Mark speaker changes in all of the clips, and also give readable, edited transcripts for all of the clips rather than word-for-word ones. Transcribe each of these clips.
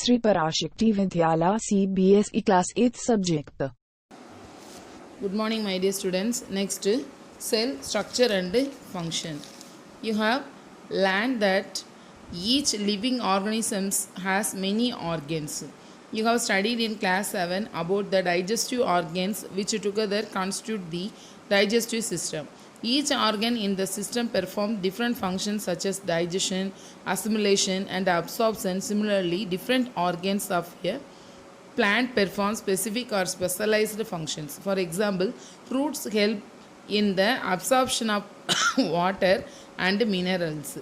Speaker 1: Sri Parashakti Vidyala CBSE Class 8th subject.
Speaker 2: Good morning, my dear students. Next, cell structure and function. You have learned that each living organism has many organs. You have studied in class 7 about the digestive organs which together constitute the digestive system. Each organ in the system performs different functions such as digestion, assimilation and absorption. Similarly, different organs of a plant perform specific or specialized functions. For example, fruits help in the absorption of water and minerals.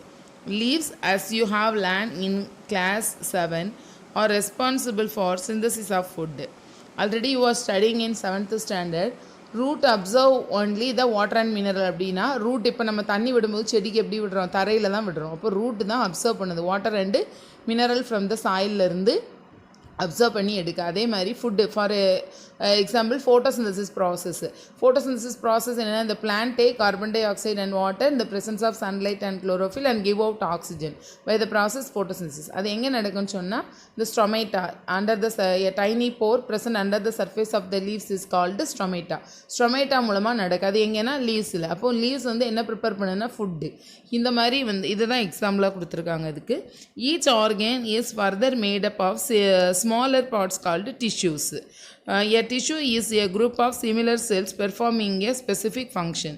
Speaker 2: Leaves, as you have learned in class 7, are responsible for synthesis of food. Already you are studying in 7th standard. Root absorb only the water and mineral அப்படின்னா root இப்போ நம்ம தண்ணி விடும்போது செடிக்கு எப்படி விடுறோம், தரையில் தான் விடுறோம். அப்போ ரூட் தான் அப்சர்வ் பண்ணுது water and mineral from the சாயிலிருந்து அப்சர்வ் பண்ணி எடுக்க. அதே மாதிரி food for example photosynthesis process என்னென்னா இந்த plant take carbon dioxide and water இந்த presence of sunlight and chlorophyll and give out oxygen by the process photosynthesis. அது எங்கே நடக்கும்னு சொன்னால் இந்த stomata under the tiny pore present under the surface of the leaves is called stomata மூலமாக நடக்குது. அது எங்கன்னா லீவ்ஸில். அப்போது லீவ்ஸ் வந்து என்ன ப்ரிப்பேர் பண்ணுன்னா ஃபுட்டு. இந்த மாதிரி வந்து இதை தான் எக்ஸாம்பிளாக கொடுத்துருக்காங்க. இதுக்கு each organ is further made up of smaller parts called tissues. A tissue is a group of similar cells performing a specific function.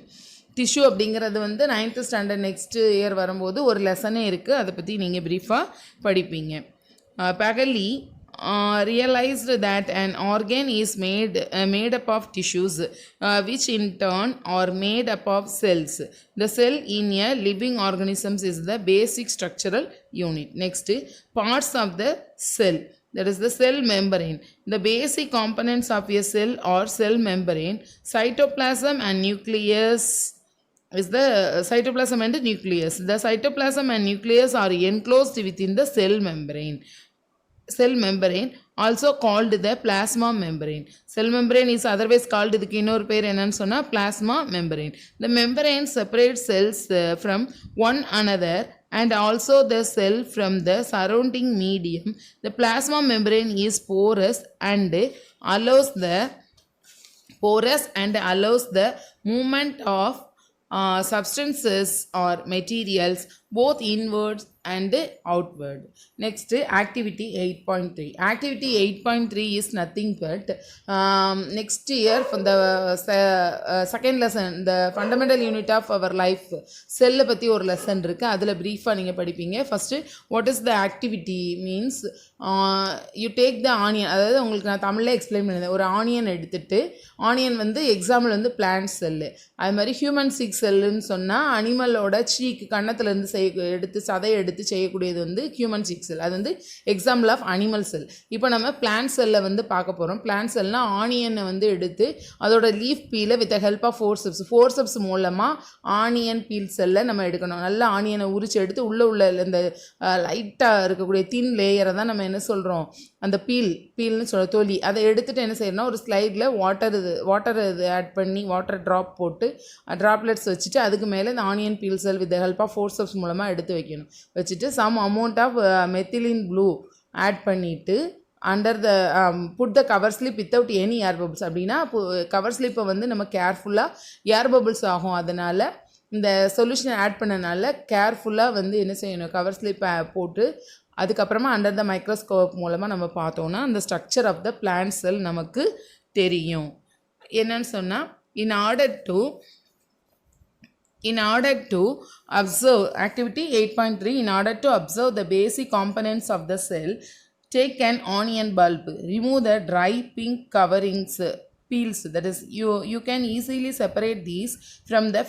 Speaker 2: Tissue அப்படிங்கிறது வந்து 9th ஸ்டாண்டர்ட் நெக்ஸ்ட் இயர் வரும்போது ஒரு லெசனே இருக்குது. அதை பற்றி நீங்கள் ப்ரீஃபாக படிப்பீங்க. Pagali realized that an organ is made up of tissues which in turn are made up of cells. The cell in a living organism is the basic structural unit. Next, parts of the cell. That is the cell membrane. The basic components of a cell are cell membrane, cytoplasm and nucleus is the cytoplasm and nucleus. The cytoplasm and nucleus are enclosed within the cell membrane. Cell membrane also called the plasma membrane. Cell membrane is otherwise called இதுக்கு இன்னொரு பேர் என்னன்னு சொன்னா plasma membrane. The membrane separates cells from one another and also the cell from the surrounding medium. The plasma membrane is porous and allows the movement of substances or materials both inwards and outward. Next, activity 8.3. Activity 8.3 is nothing but next year from the second lesson, the fundamental unit of our life, cell பற்றி ஒரு lesson இருக்குது. அதில் ப்ரீஃபாக நீங்கள் படிப்பீங்க. First what is the activity means you take the onion. அதாவது உங்களுக்கு நான் தமிழில் எக்ஸ்பிளைன் பண்ணியிருந்தேன். ஒரு ஆனியன் எடுத்துகிட்டு, ஆனியன் வந்து எக்ஸாம்பிள் வந்து பிளான்ட் செல்லு. அது மாதிரி ஹியூமன் சிக் செல்லுன்னு சொன்னால் அனிமலோட சீக்கு கன்னத்துலேருந்து எடுத்து சதையை எடுத்து செய்யக்கூடியது வந்து ஹியூமன் சிக் செல். அது வந்து எக்ஸாம்பிள் ஆஃப் அனிமல் செல். இப்போ நம்ம பிளான்ட் செல்லை வந்து பார்க்க போகிறோம். பிளான்ட் செல்னால் ஆனியனை வந்து எடுத்து அதோட லீஃப் பீலை வித் ஹெல்ப் ஆஃப் ஃபோர்செப்ஸ் மூலமாக ஆனியன் பீல் செல்லை நம்ம எடுக்கணும். நல்லா ஆனியனை உரிச்சு எடுத்து உள்ள இந்த லைட்டாக இருக்கக்கூடிய தின் லேயரை தான் நம்ம என்ன சொல்கிறோம், அந்த பீல்னு சொல்ல தொலி. அதை எடுத்துகிட்டு என்ன செய்யணும்னா ஒரு ஸ்லைடில் வாட்டர் இது ஆட் பண்ணி வாட்டர் ட்ராப் போட்டு ட்ராப்லெட்ஸ் வச்சுட்டு அதுக்கு மேலே இந்த onion peel cell with help of forceps மூலமாக எடுத்து வைக்கணும். வச்சுட்டு some amount of methylene blue add பண்ணிவிட்டு under the put the cover slip without any air bubbles. அப்படின்னா கவர் ஸ்லிப்பை வந்து நம்ம கேர்ஃபுல்லாக ஏர் பபிள்ஸ் ஆகும். அதனால் இந்த சொல்யூஷனை ஆட் பண்ணனால கேர்ஃபுல்லாக வந்து என்ன செய்யணும், கவர் ஸ்லிப் போட்டு அதுக்கப்புறமா அண்டர் த மைக்ரோஸ்கோப் மூலமாக நம்ம பார்த்தோன்னா அந்த structure of the plant cell நமக்கு தெரியும். என்னன்னு சொன்னால் in order to observe activity 8.3, in order to observe the basic components of the cell, take an onion bulb, remove the dry pink coverings peels. That is, you can easily separate these from the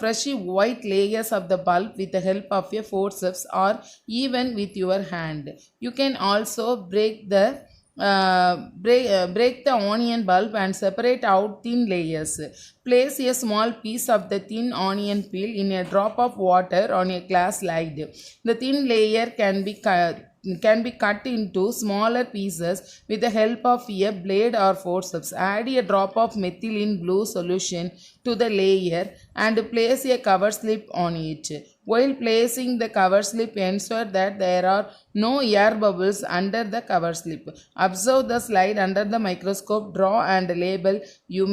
Speaker 2: freshly white layers of the bulb with the help of a forceps or even with your hand. You can also break the onion bulb and separate out thin layers. Place a small piece of the thin onion peel in a drop of water on a glass slide. The thin layer can be cut into smaller pieces with the help of a blade or forceps. Add a drop of methylene blue solution to the layer and place a cover slip on it. While placing the cover slip, ensure that there are no air bubbles under the cover slip. Observe the slide under the microscope, draw and label. You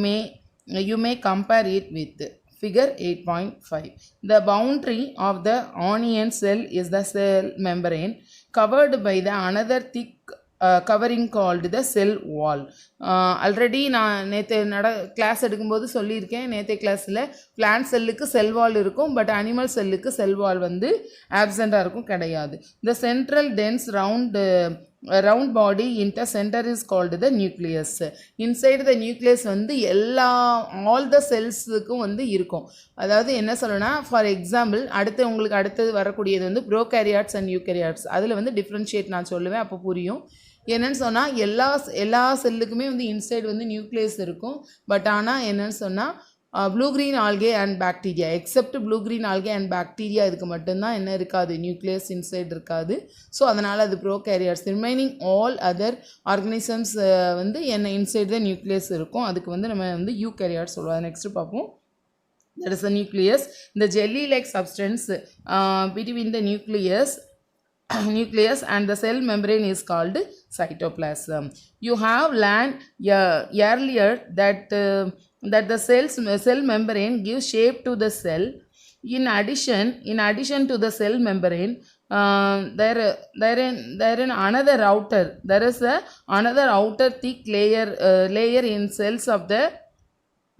Speaker 2: may compare it with figure 8.5. The boundary of the onion cell is the cell membrane covered by the another thick covering called the sell wall. Already நான் நேற்று class எடுக்கும்போது சொல்லியிருக்கேன். நேற்று கிளாஸில் plant செல்லுக்கு செல் வால் இருக்கும், but animal செல்லுக்கு செல் வால் வந்து ஆப்சண்ட்டாக இருக்கும், கிடையாது. The central dense round body in the center is called the nucleus. Inside the nucleus வந்து ஆல் த செல்ஸுக்கும் வந்து இருக்கும். அதாவது என்ன சொல்லணும்னா, ஃபார் எக்ஸாம்பிள் உங்களுக்கு அடுத்தது வரக்கூடியது வந்து ப்ரோகேரியாட்ஸ் அண்ட் யூகேரியாட்ஸ். அதில் வந்து டிஃப்ரென்ஷியேட் நான் சொல்லுவேன், அப்போ புரியும். என்னென்னு சொன்னால் எல்லா செல்லுக்குமே வந்து இன்சைடு வந்து நியூக்ளியஸ் இருக்கும். பட் ஆனால் என்னென்னு சொன்னால் blue green algae and bacteria, accept blue green algae and bacteria, இதுக்கு மட்டும்தான் என்ன இருக்காது, நியூக்ளியஸ் இன்சைட் இருக்காது. ஸோ அதனால் அது prokaryotes. Remaining all other organisms வந்து என்ன இன்சைட் த நியூக்ளியஸ் இருக்கும். அதுக்கு வந்து நம்ம வந்து யூகேரியாட்ஸ் சொல்லுவோம். நெக்ஸ்ட்டு பார்ப்போம். That is the nucleus. The jelly-like substance between the nucleus and the cell membrane is called cytoplasm. You have learned earlier that the cell membrane gives shape to the cell. In addition to the cell membrane, there is another outer. There is another outer thick layer in cells of the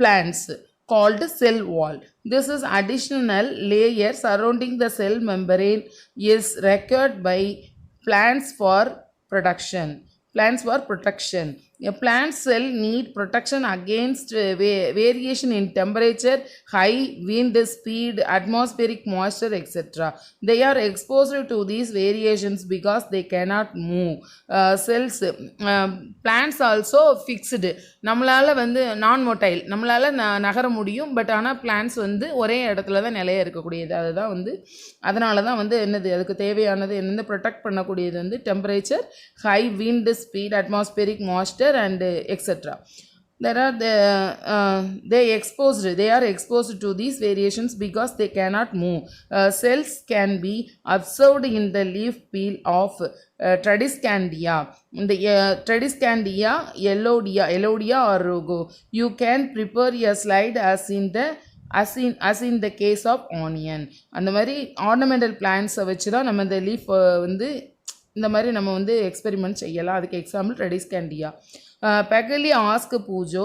Speaker 2: plants called cell wall. This is additional layer surrounding the cell membrane is required by plants for protection. A plant cell need protection against variation in temperature, high wind speed, atmospheric moisture, etc. They are exposed to these variations because they cannot move. Cells, plants also fixed. நம்மளால் வந்து நான் motile, நம்மளால் நகர முடியும். But ஆனால் plans வந்து ஒரே இடத்துல தான் நிலைய இருக்கக்கூடியது. அதுதான் வந்து அதனால தான் வந்து என்னது அதுக்கு தேவையானது என்னென்னு ப்ரொடெக்ட் பண்ணக்கூடியது வந்து temperature, high wind speed, atmospheric moisture and etc. They are exposed to these variations because they cannot move. Cells can be observed in the leaf peel of Tradescandia. The Tradescandia Elodea or Rogo. You can prepare a slide as in the case of onion. அந்த மாதிரி ornamental பிளான்ட்ஸை வச்சு தான் நம்ம இந்த leaf வந்து இந்த மாதிரி நம்ம வந்து எக்ஸ்பெரிமெண்ட் செய்யலாம். அதுக்கு example Tradescandia. Pageli ask Pujo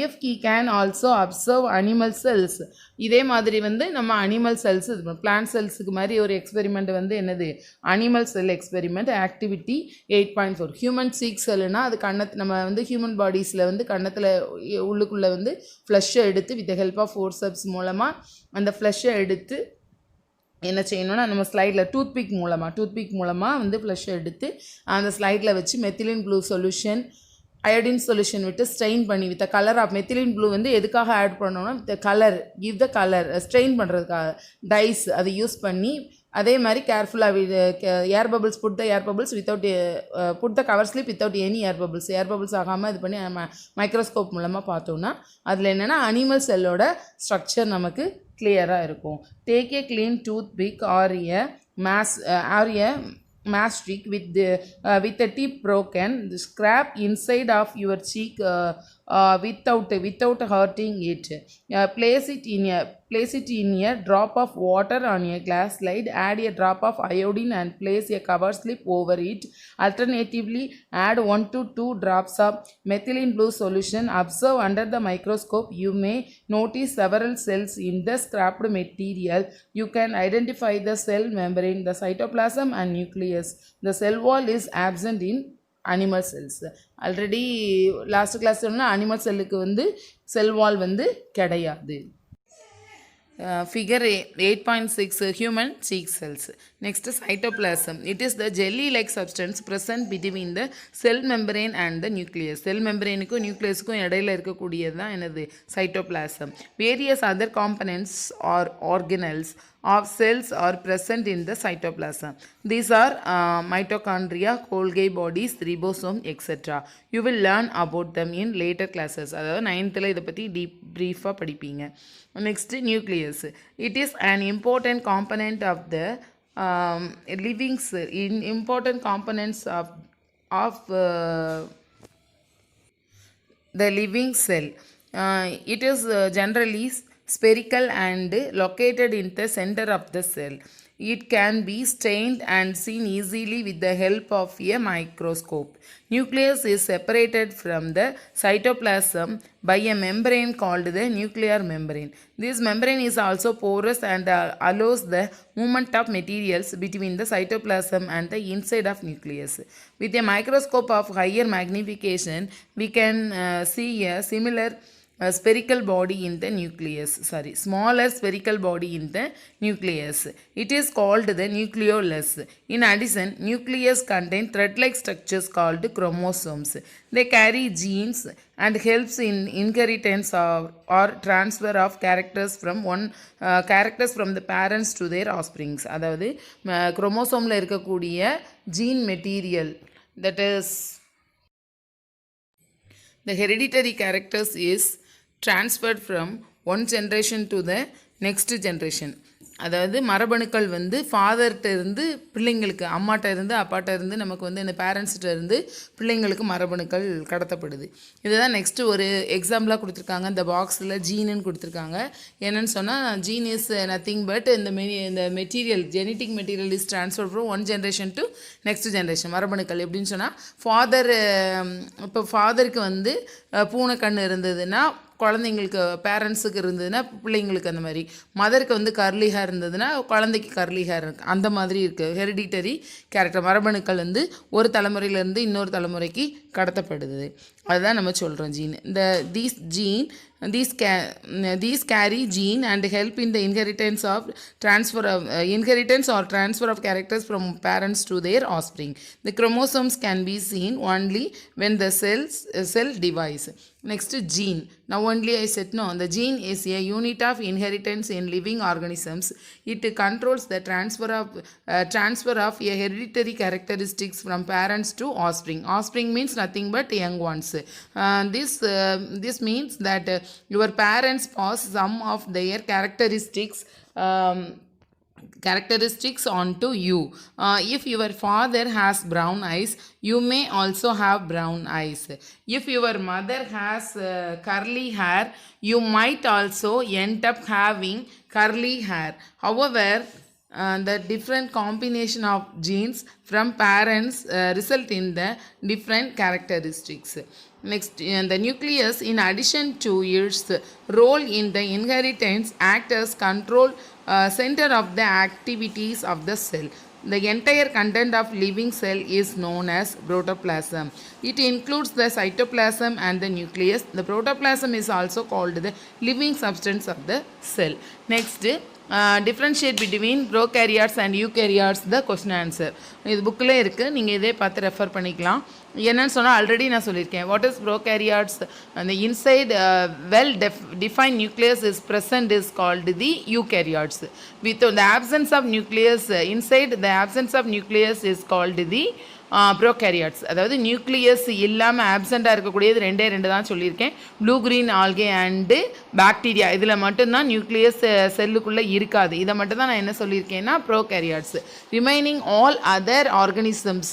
Speaker 2: if he can also observe animal cells. இதே மாதிரி வந்து நம்ம அனிமல் செல்ஸ் பிளான்ட் செல்ஸுக்கு மாதிரி ஒரு எக்ஸ்பெரிமெண்ட் வந்து என்னது animal cell experiment. Activity 8.4. Human cheek செல்லுனா அது நம்ம வந்து ஹியூமன் பாடிஸில் வந்து கன்னத்தில் உள்ளுக்குள்ளே வந்து ஃப்ளஷ்ஷை எடுத்து வித் ஹெல்ப் ஆஃப் ஃபோர்சப்ஸ் மூலமாக அந்த ஃப்ளஷ்ஷை எடுத்து என்ன செய்யணும்னா நம்ம ஸ்லைடில் டூத்பிக் மூலமாக வந்து ஃப்ளஷ்ஷை எடுத்து அந்த ஸ்லைடில் வச்சு methylene blue solution, iodine solution விட்டு ஸ்ட்ரெயின் பண்ணி with colour of methylene blue வந்து எதுக்காக ஆட் பண்ணோம்னா with colour, give the colour, stain பண்ணுறதுக்காக டைஸ் அதை யூஸ் பண்ணி அதே மாதிரி கேர்ஃபுல்லாக air bubbles put the air bubbles put the cover slip without any air bubbles ஆகாமல் இது பண்ணி நம்ம மைக்ரோஸ்கோப் மூலமாக பார்த்தோம்னா அதில் என்னென்னா அனிமல் செல்லோட ஸ்ட்ரக்சர் நமக்கு கிளியராக இருக்கும். Take a clean toothpick or a matchstick with a tip broken, scrap inside of your cheek without hurting it. Place it in a drop of water on a glass slide. Add a drop of iodine and place a cover slip over it. Alternatively, add 1 to 2 drops of methylene blue solution. Observe under the microscope. You may notice several cells in the scrapped material. You can identify the cell membrane, the cytoplasm and nucleus. The cell wall is absent in animal cells. Already last class சொன்னால் animal செல்லுக்கு வந்து செல் வால் வந்து கிடையாது. Figure 8.6 human cheek cells. Next, cytoplasm. It is the jelly-like substance present between the cell membrane and the nucleus. Cell membrane க்கும் nucleusக்கும் இடையில இருக்கக்கூடியது தான் என்னது cytoplasm. Various other components or organelles of cells are present in the cytoplasm. These are mitochondria, Golgi bodies, ribosome, etc. You will learn about them in later classes. அதாவது 9th இதை பற்றி பிரீஃபாக படிப்பீங்க. Next, nucleus. It is an important component of the living cell. Important components of the living cell. It is generally spherical and located in the center of the cell. It can be stained and seen easily with the help of a microscope. Nucleus is separated from the cytoplasm by a membrane called the nuclear membrane. This membrane is also porous and allows the movement of materials between the cytoplasm and the inside of nucleus. With a microscope of higher magnification, we can see a similar spherical body in the nucleus. Smaller spherical body in the nucleus. It is called the nucleolus. In addition, nucleus contains thread-like structures called chromosomes. They carry genes and helps in inheritance or transfer of characters from the parents to their offsprings. அதாவது குரோமோசோமில் இருக்கக்கூடிய gene material, that is the hereditary characters, is transferred from one generation to the next generation. அதாவது மரபணுக்கள் ஃபாதர்கிட்ட இருந்து பிள்ளைங்களுக்கு, அம்மாட்ட இருந்து அப்பாட்ட இருந்து நமக்கு இந்த பேரண்ட்ஸ்கிட்ட இருந்து பிள்ளைங்களுக்கு மரபணுக்கள் கடத்தப்படுது. இதுதான் நெக்ஸ்ட்டு ஒரு எக்ஸாம்பிளாக கொடுத்துருக்காங்க. இந்த பாக்ஸில் ஜீனுன்னு கொடுத்துருக்காங்க. என்னென்னு சொன்னால், ஜீன் இஸ் நத்திங் பட் இந்த material, genetic material is transfer from one generation to next generation. மரபணுக்கள் எப்படின்னு சொன்னால், இப்போ ஃபாதருக்கு பூனை கண் இருந்ததுன்னா குழந்தைங்களுக்கு, பேரண்ட்ஸுக்கு இருந்ததுன்னா பிள்ளைங்களுக்கு அந்த மாதிரி, மதருக்கு கர்லி ஹேர் இருந்ததுன்னா குழந்தைக்கு கர்லி ஹேர் இருக்குது. அந்த மாதிரி இருக்குது ஹெரிடிட்டரி கேரக்டர். மரபணுக்கள் ஒரு தலைமுறையிலேருந்து இன்னொரு தலைமுறைக்கு கடத்தப்படுது. அதுதான் நம்ம சொல்கிறோம் gene. These carry gene and help in the inheritance or transfer of characters from parents to their offspring. The chromosomes can be seen only when the cell divides. Next, gene. Now only I said no. The gene is a unit of inheritance in living organisms. It controls the transfer of a hereditary characteristics from parents to offspring. Offspring means nothing but young ones. This means that your parents pass some of their characteristics onto you. If your father has brown eyes, you may also have brown eyes. If your mother has curly hair, you might also end up having curly hair. However, the different combination of genes from parents result in the different characteristics. Next, the nucleus, in addition to its role in the inheritance, acts as control center of the activities of the cell. The entire content of living cell is known as protoplasm. It includes the cytoplasm and the nucleus. The protoplasm is also called the living substance of the cell. Next, differentiate between prokaryotes and eukaryotes, the question answer. இது புக்கில் இருக்குது, நீங்கள் இதே பார்த்து refer பண்ணிக்கலாம். என்னன்னு சொன்னால், already நான் சொல்லியிருக்கேன். What is prokaryotes? அந்த inside well define nucleus is present is called the eukaryotes. With the absence of nucleus, inside the absence of nucleus is called the prokaryotes. அதாவது நியூக்ளியஸ் இல்லாமல் ஆப்சண்ட்டாக இருக்கக்கூடியது ரெண்டு தான் சொல்லியிருக்கேன். Blue green algae and bacteria, இதில் மட்டும்தான் nucleus செல்லுக்குள்ளே இருக்காது. இதை மட்டும் தான் நான் என்ன சொல்லியிருக்கேன்னா prokaryotes. Remaining all other organisms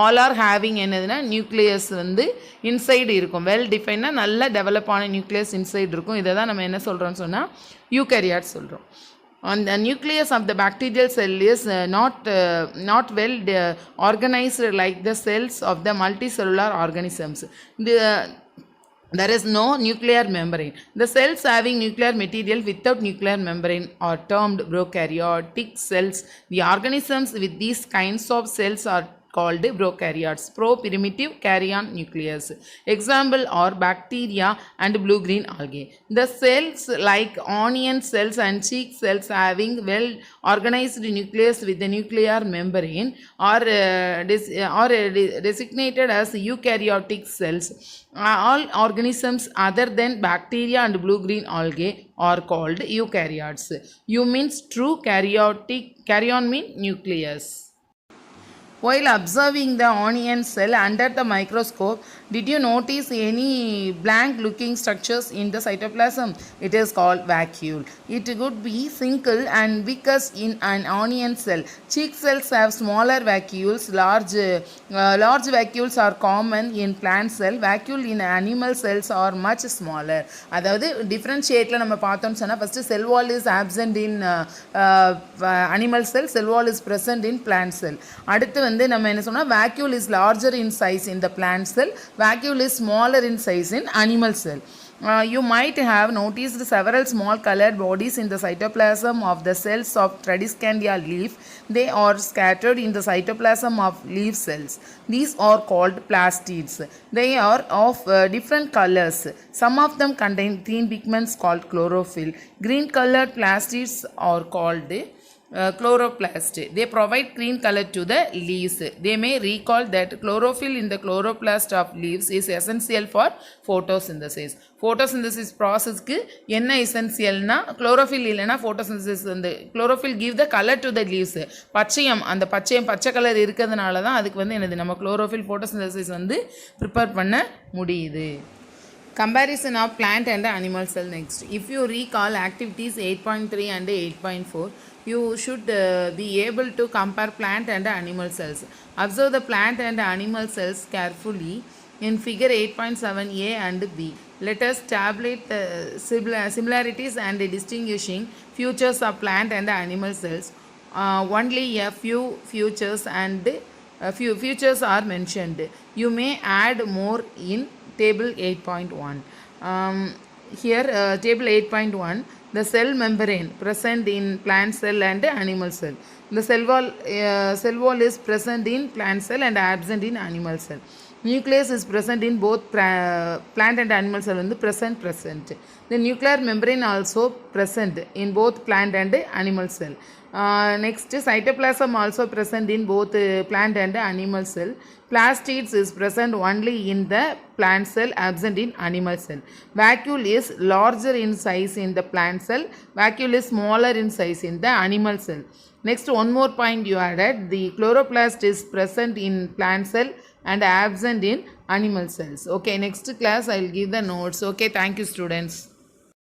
Speaker 2: all are having என்னதுன்னா நியூக்ளியஸ் இன்சைடு இருக்கும். வெல் டிஃபைன்னா நல்ல டெவலப் ஆன நியூக்ளியஸ் இன்சைடு இருக்கும். இதை தான் நம்ம என்ன சொல்கிறோம்னு சொன்னால் யூகேரியாட்ஸ் சொல்கிறோம். And the nucleus of the bacterial cell is not well organized like the cells of the multicellular organisms. There is no nuclear membrane. The cells having nuclear material without nuclear membrane are termed prokaryotic cells. The organisms with these kinds of cells called prokaryotes. Pro-primitive carrion nucleus. Example are bacteria and blue-green algae. The cells like onion cells and cheek cells having well-organized nucleus with the nuclear membrane are designated as eukaryotic cells. All organisms other than bacteria and blue-green algae are called eukaryotes. You means true carrion mean nucleus. While observing the onion cell under the microscope, did you notice any blank looking structures in the cytoplasm? It is called vacuole. It could be single and viscous in an onion cell. Cheek cells have smaller vacuoles. Large vacuoles are common in plant cell. Vacuole in animal cells are much smaller. அதாவது differentiateல நம்ம பார்த்தோம்னு சொன்னா first cell wall is absent in animal cell, cell wall is present in plant cell. அடுத்து நம்ம என்ன சொன்னா vacuole is larger in size in the plant cell, vacuole is smaller in size in animal cell. You might have noticed several small colored bodies in the cytoplasm of the cells of Tradescandia leaf. They are scattered in the cytoplasm of leaf cells. These are called plastids. They are of different colors. Some of them contain green pigments called chlorophyll. Green colored plastids are called chloroplast. They provide green color to the leaves. They may recall that chlorophyll in the chloroplast of leaves is essential for photosynthesis. Photosynthesis process க்கு என்ன essentialனா chlorophyll இல்லனா photosynthesis வந்து chlorophyll give the color to the leaves. பச்சையம் அந்த பச்சை colour இருக்கிறதுனால தான் அதுக்கு என்னது நம்ம chlorophyll photosynthesis prepare பண்ண முடியுது. Comparison of plant and animal cell next. If you recall activities 8.3 and 8.4, you should be able to compare plant and animal cells. Observe the plant and animal cells carefully in figure 8.7a and b. Let us tabulate the similarities and distinguishing features of plant and animal cells. Only a few features are mentioned. You may add more in table 8.1. Here table 8.1, the cell membrane present in plant cell and animal cell. The cell wall is present in plant cell and absent in animal cell. Nucleus is present in both plant and animal cell present. The nuclear membrane also present in both plant and animal cell. Next, cytoplasm also present in both plant and animal cell. Plastids is present only in the plant cell, absent in animal cell. Vacuole is larger in size in the plant cell. Vacuole is smaller in size in the animal cell. Next, one more point you added, the chloroplast is present in plant cell and absent in animal cells. Okay, next class I will give the notes. Okay, thank you students.